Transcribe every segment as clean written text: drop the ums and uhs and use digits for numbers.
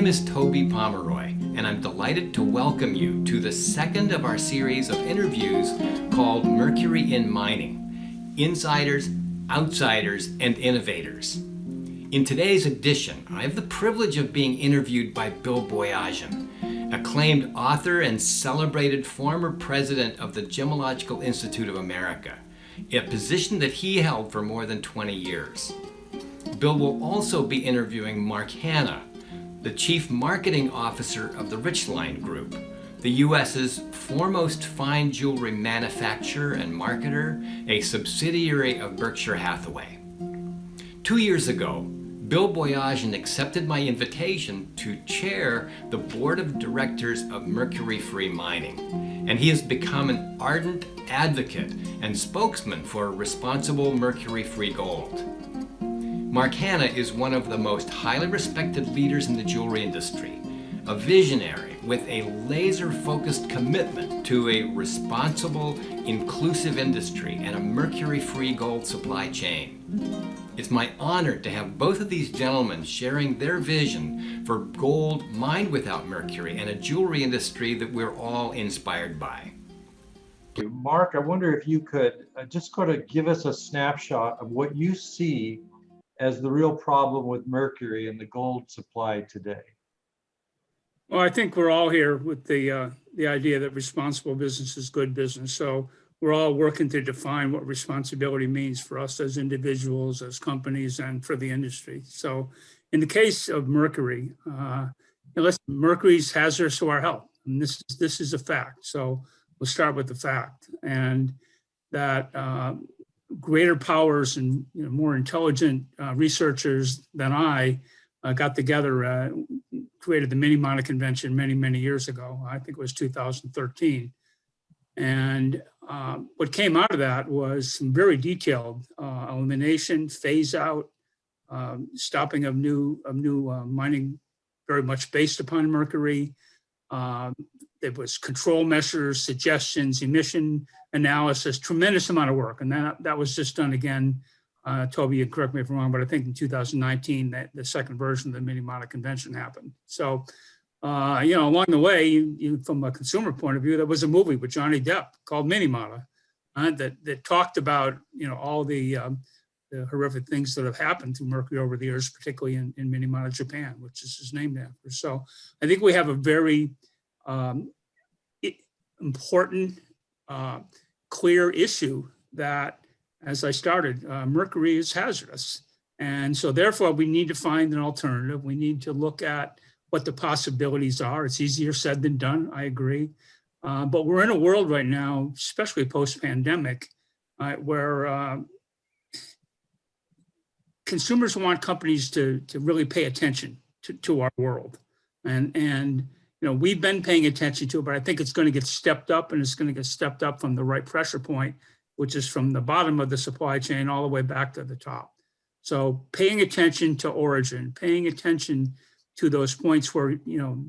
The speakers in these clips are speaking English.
name is Toby Pomeroy, and I'm delighted to welcome you to the second of our series of interviews called Mercury in Mining: Insiders, Outsiders, and Innovators. In today's edition, I have the privilege of being interviewed by Bill Boyajian, acclaimed author and celebrated former president of the Gemological Institute of America, a position that he held for more than 20 years. Bill will also be interviewing Mark Hanna, the Chief Marketing Officer of the Richline Group, the U.S.'s foremost fine jewelry manufacturer and marketer, a subsidiary of Berkshire Hathaway. 2 years ago, Bill Boyajian accepted my invitation to chair the board of directors of Mercury Free Mining, and he has become an ardent advocate and spokesman for responsible mercury-free gold. Mark Hanna is one of the most highly respected leaders in the jewelry industry, a visionary with a laser-focused commitment to a responsible, inclusive industry and a mercury-free gold supply chain. It's my honor to have both of these gentlemen sharing their vision for gold mined without mercury and a jewelry industry that we're all inspired by. Mark, I wonder if you could just kind of give us a snapshot of what you see as the real problem with mercury in the gold supply today. Well, I think we're all here with the idea that responsible business is good business. So we're all working to define what responsibility means for us as individuals, as companies, and for the industry. So in the case of mercury, mercury is hazardous to our health, and this is a fact. So we'll start with the fact, and that greater powers and more intelligent researchers than I got together, created the Minimata Convention many years ago. I think it was 2013. And what came out of that was some very detailed elimination, phase out, stopping of new mining, very much based upon mercury. There was control measures, suggestions, emission analysis, tremendous amount of work. And that was just done again. Toby, you correct me if I'm wrong, but I think in 2019, that the second version of the Minimata Convention happened. So, along the way, from a consumer point of view, there was a movie with Johnny Depp called Minimata that talked about, all the horrific things that have happened to mercury over the years, particularly in Minimata, Japan, which is named after. So I think we have a very important, clear issue that, as I started, mercury is hazardous. And so therefore we need to find an alternative. We need to look at what the possibilities are. It's easier said than done, I agree. But we're in a world right now, especially post-pandemic, where consumers want companies to really pay attention to our world. And we've been paying attention to it, but I think it's going to get stepped up, and it's going to get stepped up from the right pressure point, which is from the bottom of the supply chain all the way back to the top. So paying attention to origin, paying attention to those points where,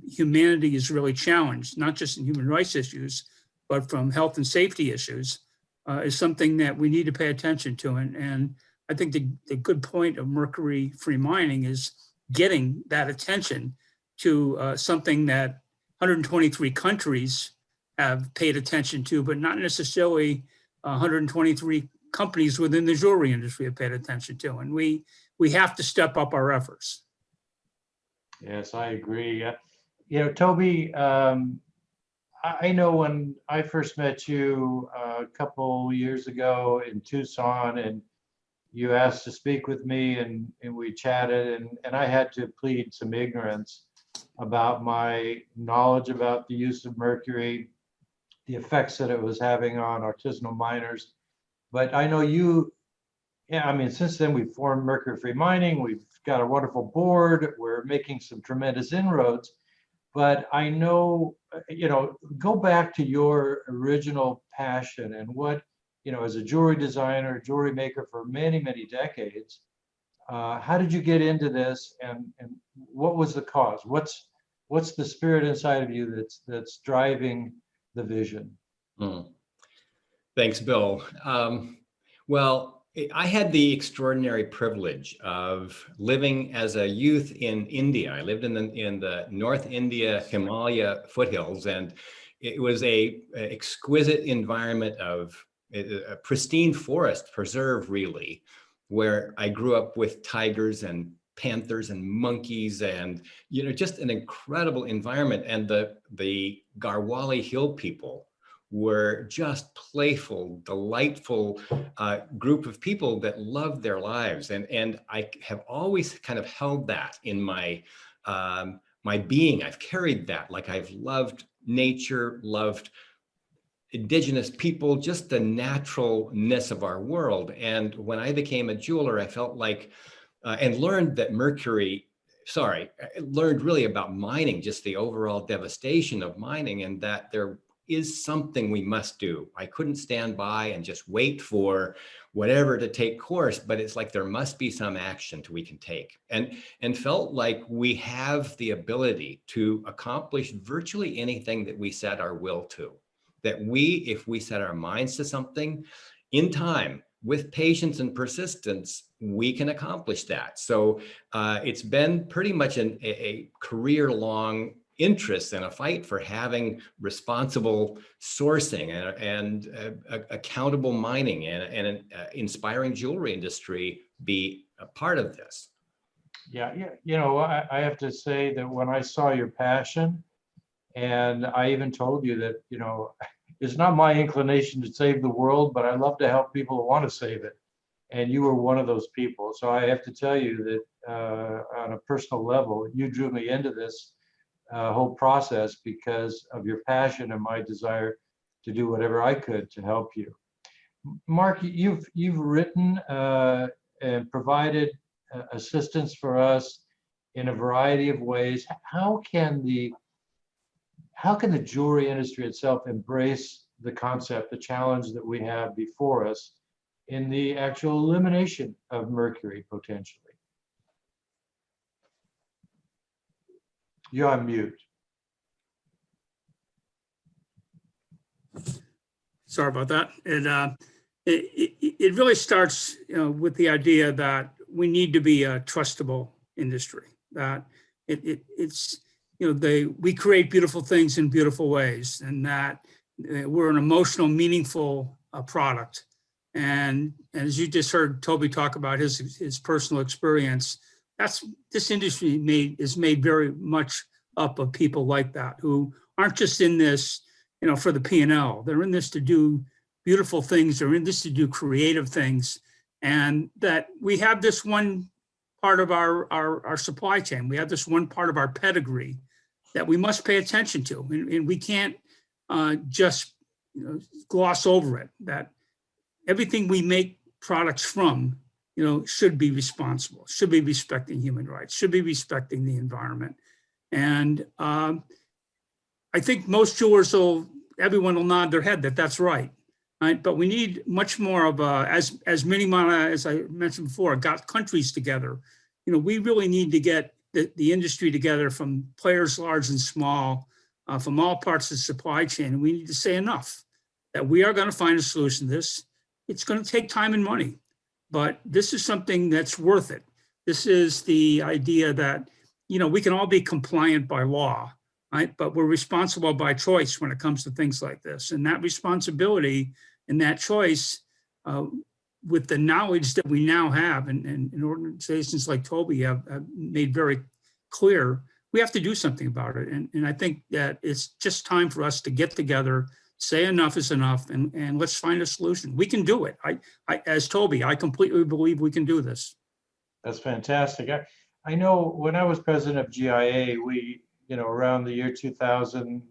humanity is really challenged, not just in human rights issues, but from health and safety issues, is something that we need to pay attention to. And I think the good point of mercury-free mining is getting that attention to something that 123 countries have paid attention to, but not necessarily 123 companies within the jewelry industry have paid attention to. And we have to step up our efforts. Yes, I agree. Toby, I know when I first met you a couple years ago in Tucson, and you asked to speak with me, and we chatted, and I had to plead some ignorance about my knowledge about the use of mercury, the effects that it was having on artisanal miners. But I know since then we've formed Mercury Free Mining, we've got a wonderful board, we're making some tremendous inroads. But I know, go back to your original passion and what, as a jewelry designer, jewelry maker for many decades, how did you get into this, and what was the cause? What's the spirit inside of you that's driving the vision? Thanks, Bill. Well, I had the extraordinary privilege of living as a youth in India. I lived in the North India Himalaya foothills, and it was a exquisite environment of a pristine forest preserve, really, where I grew up with tigers and panthers and monkeys, and just an incredible environment. And the Garhwali Hill people were just playful, delightful group of people that loved their lives. And I have always kind of held that in my being. I've carried that, like I've loved nature, loved indigenous people, just the naturalness of our world. And when I became a jeweler, I felt like, and learned that I learned really about mining, just the overall devastation of mining, and that there is something we must do. I couldn't stand by and just wait for whatever to take course, but it's like there must be some action we can take, and felt like we have the ability to accomplish virtually anything that we set our will to. That if we set our minds to something in time, with patience and persistence, we can accomplish that. So it's been pretty much a career-long interest and a fight for having responsible sourcing and accountable mining and an inspiring jewelry industry be a part of this. Yeah, I have to say that when I saw your passion, and I even told you that, it's not my inclination to save the world, but I love to help people who want to save it. And you were one of those people. So I have to tell you that on a personal level, you drew me into this whole process because of your passion and my desire to do whatever I could to help you. Mark, you've written and provided assistance for us in a variety of ways. How can the jewelry industry itself embrace the concept, the challenge that we have before us in the actual elimination of mercury potentially? You're on mute. Sorry about that. It really starts with the idea that we need to be a trustable industry, that it's we create beautiful things in beautiful ways, and that we're an emotional, meaningful product. And as you just heard Toby talk about his personal experience, this industry is made very much up of people like that, who aren't just in this, for the P&L. They're in this to do beautiful things. They're in this to do creative things. And that we have this one part of our supply chain. We have this one part of our pedigree that we must pay attention to. And we can't just gloss over it, that everything we make products from, should be responsible, should be respecting human rights, should be respecting the environment. And I think most jewelers everyone will nod their head that that's right. Right? But we need much more of as many, as I mentioned before, got countries together. We really need to get the industry together, from players large and small, from all parts of the supply chain. And we need to say enough that we are going to find a solution to this. It's going to take time and money, but this is something that's worth it. This is the idea that, we can all be compliant by law, right? But we're responsible by choice when it comes to things like this. And that responsibility and that choice, with the knowledge that we now have, and organizations like Toby have made very clear, we have to do something about it. And I think that it's just time for us to get together, say enough is enough, and let's find a solution. We can do it. As Toby, I completely believe we can do this. That's fantastic. I know when I was president of GIA, we, around the year 2000,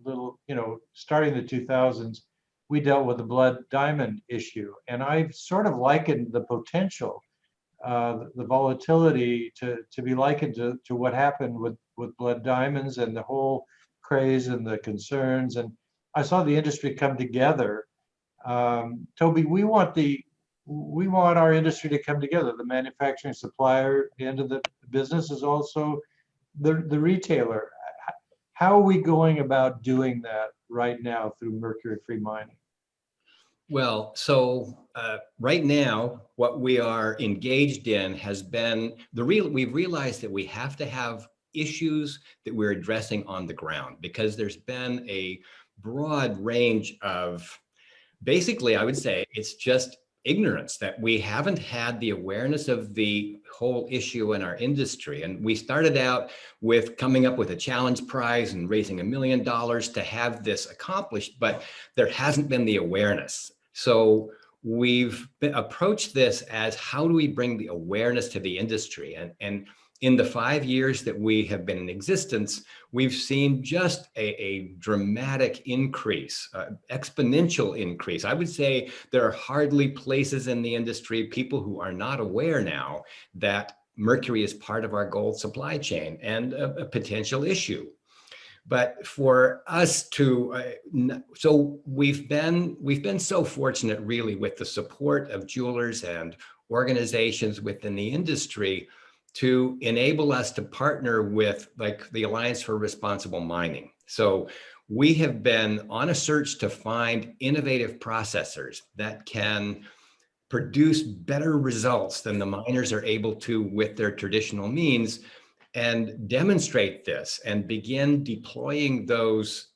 starting the 2000s, we dealt with the blood diamond issue. And I've sort of likened the potential, the volatility to be likened to what happened with blood diamonds and the whole craze and the concerns. And I saw the industry come together. Toby, we want our industry to come together. The manufacturing supplier end of the business is also the retailer. How are we going about doing that right now through mercury-free mining? Well, so right now, what we are engaged in has been we've realized that we have to have issues that we're addressing on the ground, because there's been a broad range of, basically, I would say it's just ignorance, that we haven't had the awareness of the whole issue in our industry. And we started out with coming up with a challenge prize and raising $1 million to have this accomplished, but there hasn't been the awareness. So we've approached this as, how do we bring the awareness to the industry? And in the 5 years that we have been in existence, we've seen just a dramatic increase, exponential increase. I would say there are hardly places in the industry, people who are not aware now that mercury is part of our gold supply chain and a potential issue. But for us to, so we've been so fortunate, really, with the support of jewelers and organizations within the industry to enable us to partner with, like, the Alliance for Responsible Mining. So we have been on a search to find innovative processors that can produce better results than the miners are able to with their traditional means, and demonstrate this and begin deploying those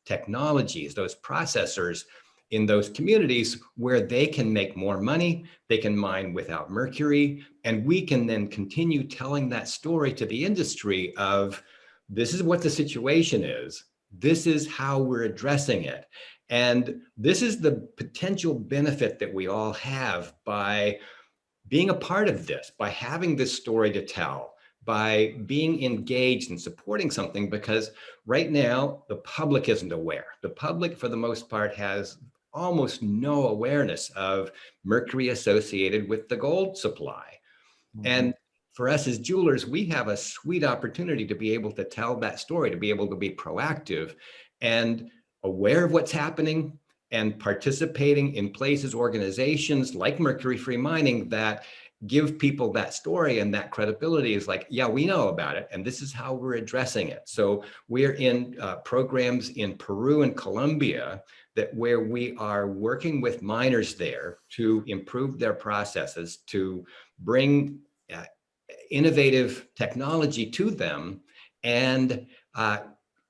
technologies, those processors, in those communities where they can make more money, they can mine without mercury, and we can then continue telling that story to the industry of, this is what the situation is, this is how we're addressing it. And this is the potential benefit that we all have by being a part of this, by having this story to tell, by being engaged and supporting something, because right now the public isn't aware. The public, for the most part, has almost no awareness of mercury associated with the gold supply. Mm-hmm. And for us as jewelers, we have a sweet opportunity to be able to tell that story, to be able to be proactive and aware of what's happening, and participating in places, organizations like Mercury Free Mining that give people that story and that credibility, is like, yeah, we know about it, and this is how we're addressing it. So we're in programs in Peru and Colombia where we are working with miners there to improve their processes, to bring innovative technology to them, and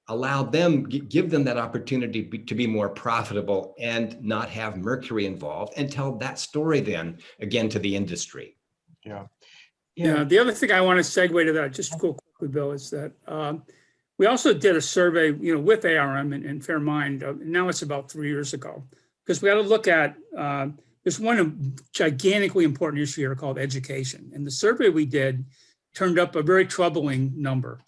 allow them, give them that opportunity to be more profitable and not have mercury involved, and tell that story then again to the industry. Yeah. The other thing I want to segue to that, just quickly, Bill, is that we also did a survey, with ARM and Fairmind. Now it's about 3 years ago, because we got to look at, there's one gigantically important issue here called education. And the survey we did turned up a very troubling number,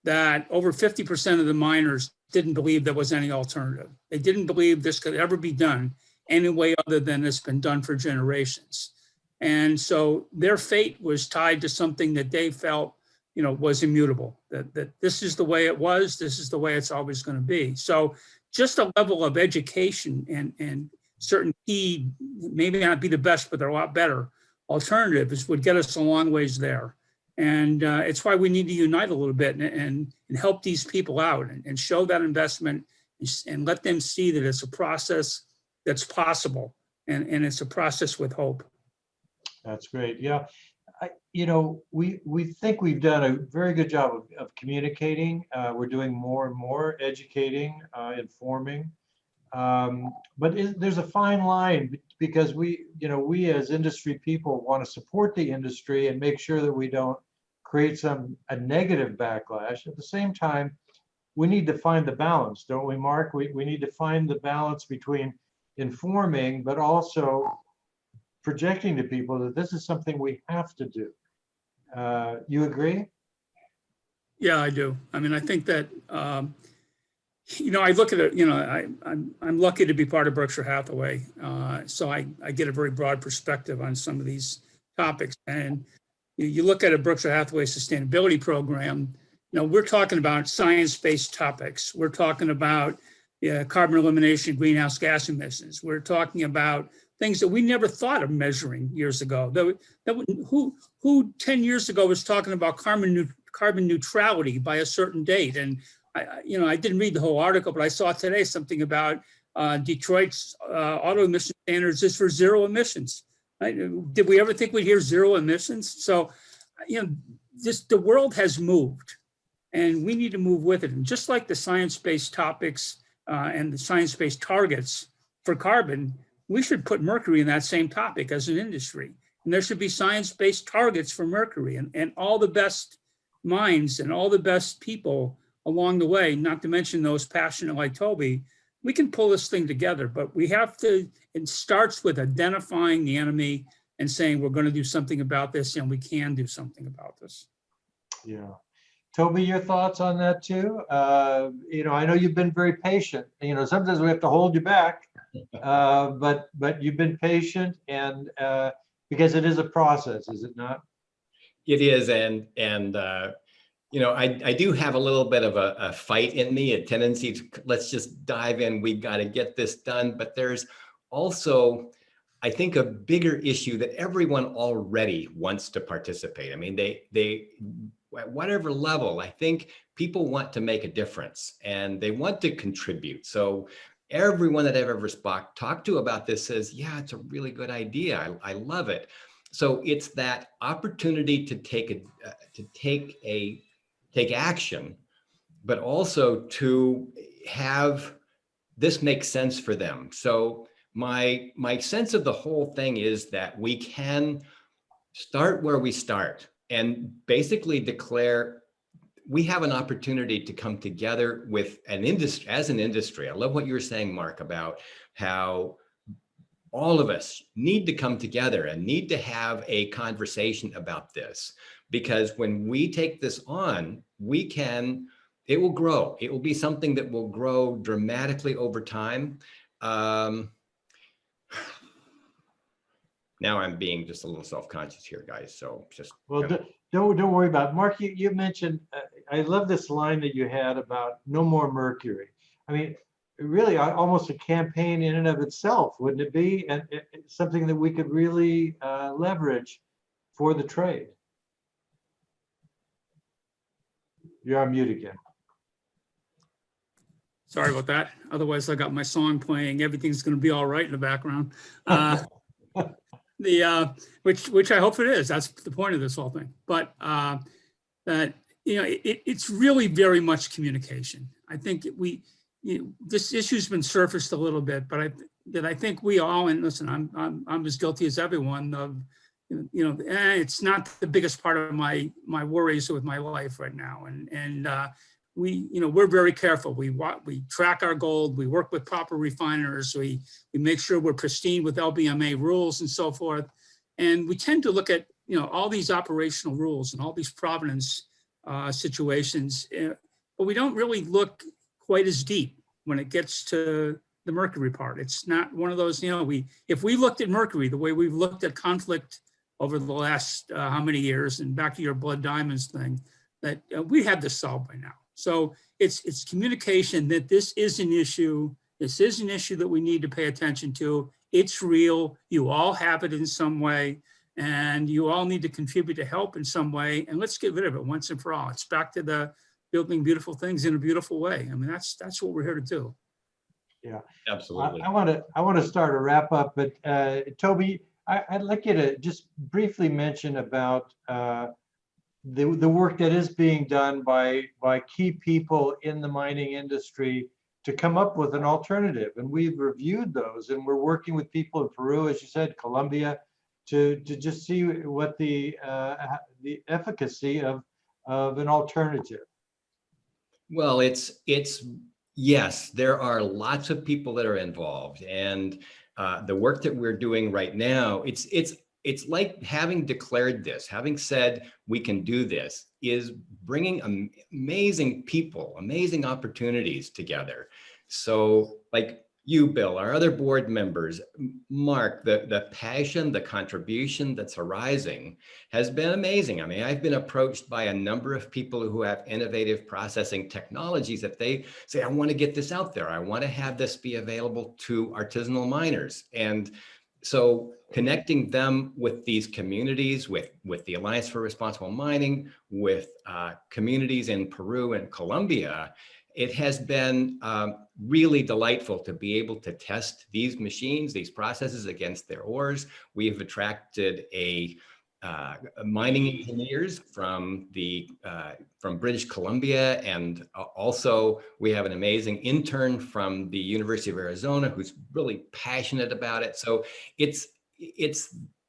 that over 50% of the miners didn't believe there was any alternative. They didn't believe this could ever be done any way other than it's been done for generations. And so their fate was tied to something that they felt, was immutable, that this is the way it was, this is the way it's always going to be. So just a level of education and certain key, maybe not be the best, but they're a lot better alternatives, would get us a long ways there. And it's why we need to unite a little bit and help these people out and show that investment and let them see that it's a process that's possible, and it's a process with hope. That's great. Yeah. We think we've done a very good job of communicating. We're doing more and more educating, informing. But there's a fine line, because we as industry people want to support the industry and make sure that we don't create a negative backlash. At the same time, we need to find the balance, don't we, Mark? We need to find the balance between informing, but also projecting to people that this is something we have to do. You agree? Yeah, I do. I mean, I think that, I look at it, I'm lucky to be part of Berkshire Hathaway. So I get a very broad perspective on some of these topics. And you look at a Berkshire Hathaway sustainability program, we're talking about science-based topics. We're talking about carbon elimination, greenhouse gas emissions. We're talking about things that we never thought of measuring years ago. Who 10 years ago was talking about carbon neutrality by a certain date? And I didn't read the whole article, but I saw today something about Detroit's auto emission standards is for zero emissions. Right? Did we ever think we'd hear zero emissions? So, the world has moved, and we need to move with it. And just like the science-based topics and the science-based targets for carbon, we should put Mercury in that same topic as an industry. And there should be science-based targets for Mercury, and all the best minds and all the best people along the way, not to mention those passionate like Toby. We can pull this thing together, but we have to, it starts with identifying the enemy and saying, we're going to do something about this, and we can do something about this. Yeah. Toby, your thoughts on that too? I know you've been very patient. Sometimes we have to hold you back, but you've been patient, and because it is a process, is it not? It is, and I do have a little bit of a fight in me, a tendency to let's just dive in. We've got to get this done. But there's also, I think, a bigger issue that everyone already wants to participate. I mean, they at whatever level, I think people want to make a difference and they want to contribute. So everyone that I've ever talked to about this says, yeah, it's a really good idea. I love it. So it's that opportunity to take action, but also to have this make sense for them. So my sense of the whole thing is that we can start where we start and basically declare we have an opportunity to come together with an industry, as an industry. I love what you were saying, Mark, about how all of us need to come together and need to have a conversation about this, because when we take this on, it will grow. It will be something that will grow dramatically over time. Now I'm being just a little self-conscious here, guys. So just don't worry about it. Mark, you mentioned, I love this line that you had about no more mercury. I mean, really almost a campaign in and of itself, wouldn't it be? And it's something that we could really leverage for the trade. You're on mute again. Sorry about that. Otherwise, I got my song playing. Everything's going to be all right in the background. Which I hope it is. That's the point of this whole thing. But it's really very much communication. I think this issue's been surfaced a little bit, but I think we all, and listen, I'm as guilty as everyone of, it's not the biggest part of my worries with my life right now. And we're very careful. We track our gold. We work with proper refiners. We make sure we're pristine with LBMA rules and so forth. And we tend to look at, all these operational rules and all these provenance situations, but we don't really look quite as deep when it gets to the mercury part. It's not one of those, if we looked at mercury the way we've looked at conflict over the last how many years, and back to your blood diamonds thing, that we had this solved by now. So it's communication that this is an issue. This is an issue that we need to pay attention to. It's real. You all have it in some way, and you all need to contribute to help in some way. And let's get rid of it once and for all. It's back to the building beautiful things in a beautiful way. I mean, that's what we're here to do. Yeah, absolutely. I want to start a wrap up, but Toby, I'd like you to just briefly mention about the work that is being done by key people in the mining industry to come up with an alternative. And we've reviewed those, and we're working with people in Peru, as you said, Colombia, to just see what the efficacy of an alternative. Well, yes, there are lots of people that are involved, and the work that we're doing right now, it's like having declared this, having said we can do this, is bringing amazing people, amazing opportunities together. So like you, Bill, our other board members, Mark, the passion, the contribution that's arising has been amazing. I mean, I've been approached by a number of people who have innovative processing technologies that they say, I want to get this out there. I want to have this be available to artisanal miners. And so connecting them with these communities, with the Alliance for Responsible Mining, with communities in Peru and Colombia, It has been really delightful to be able to test these machines, these processes against their ores. We have attracted mining engineers from British Columbia, and also we have an amazing intern from the University of Arizona who's really passionate about it. So it's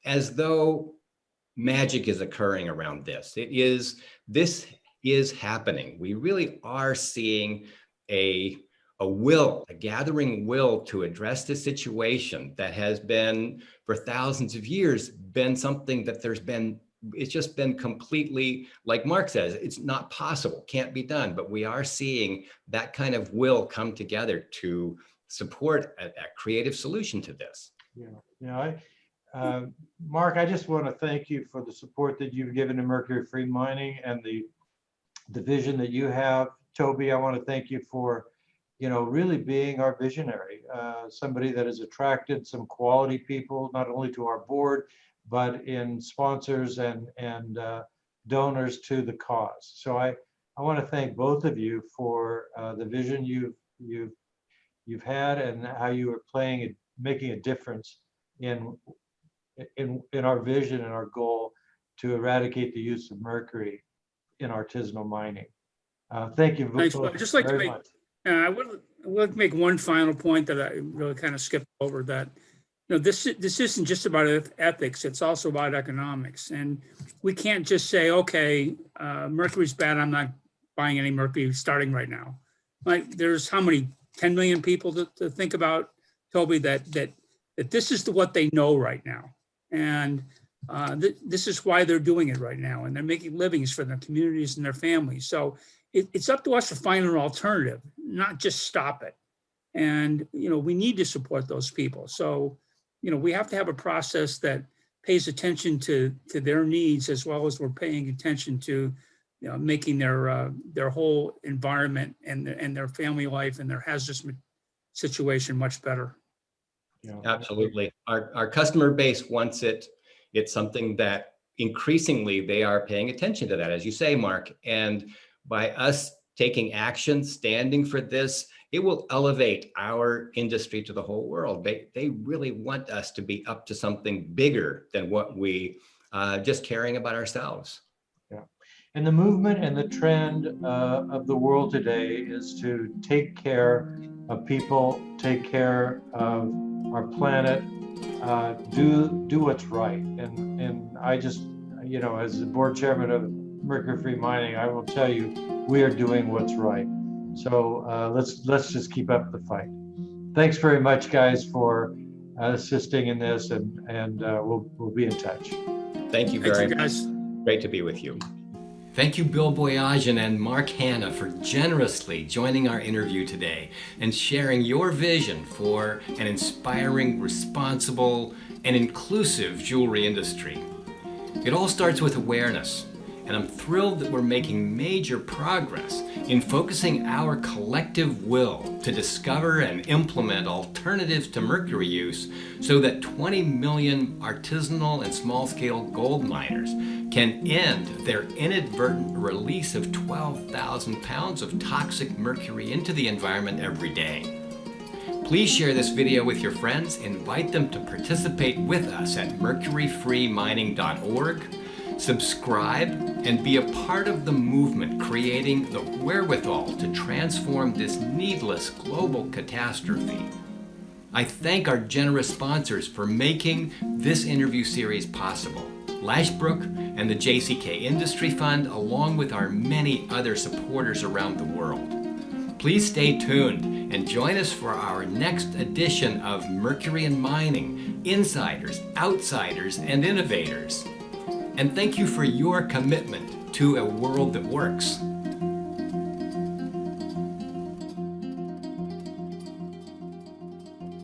as though magic is occurring around this. This is happening. We really are seeing a gathering will to address the situation that has been for thousands of years been something that it's just been completely, like Mark says, it's not possible, can't be done, but we are seeing that kind of will come together to support a creative solution to this. Mark, I just want to thank you for the support that you've given to Mercury Free Mining and the vision that you have. Toby, I want to thank you for really being our visionary, somebody that has attracted some quality people, not only to our board, but in sponsors and donors to the cause. So I want to thank both of you for the vision you've had and how you are making a difference in our vision and our goal to eradicate the use of mercury in artisanal mining. Thank you. Thanks. I'd just like to make, I would make one final point that I really kind of skipped over, that this isn't just about ethics, it's also about economics. And we can't just say, okay, mercury's bad, I'm not buying any mercury starting right now. Like, there's how many, 10 million people to think about, Toby, that this is what they know right now. And this is why they're doing it right now. And they're making livings for their communities and their families. So it's up to us to find an alternative, not just stop it. And, we need to support those people. So, we have to have a process that pays attention to their needs, as well as we're paying attention to, making their whole environment and their family life and their hazardous situation much better. Absolutely. Our customer base wants it. It's something that increasingly they are paying attention to that, as you say, Mark. And by us taking action, standing for this, it will elevate our industry to the whole world. They really want us to be up to something bigger than what we just caring about ourselves. Yeah. And the movement and the trend of the world today is to take care of people, take care of our planet, do what's right. And I just, as the board chairman of Mercury Free Mining, I will tell you, we are doing what's right. So let's just keep up the fight. Thanks very much, guys, for assisting in this, and we'll be in touch. Thank you very much. Guys. Great to be with you. Thank you, Bill Boyajian and Mark Hanna, for generously joining our interview today and sharing your vision for an inspiring, responsible, and inclusive jewelry industry. It all starts with awareness, and I'm thrilled that we're making major progress in focusing our collective will to discover and implement alternatives to mercury use so that 20 million artisanal and small-scale gold miners can end their inadvertent release of 12,000 pounds of toxic mercury into the environment every day. Please share this video with your friends, invite them to participate with us at mercuryfreemining.org. Subscribe and be a part of the movement creating the wherewithal to transform this needless global catastrophe. I thank our generous sponsors for making this interview series possible: Lashbrook and the JCK Industry Fund, along with our many other supporters around the world. Please stay tuned and join us for our next edition of Mercury in Mining: Insiders, Outsiders, and Innovators. And thank you for your commitment to a world that works.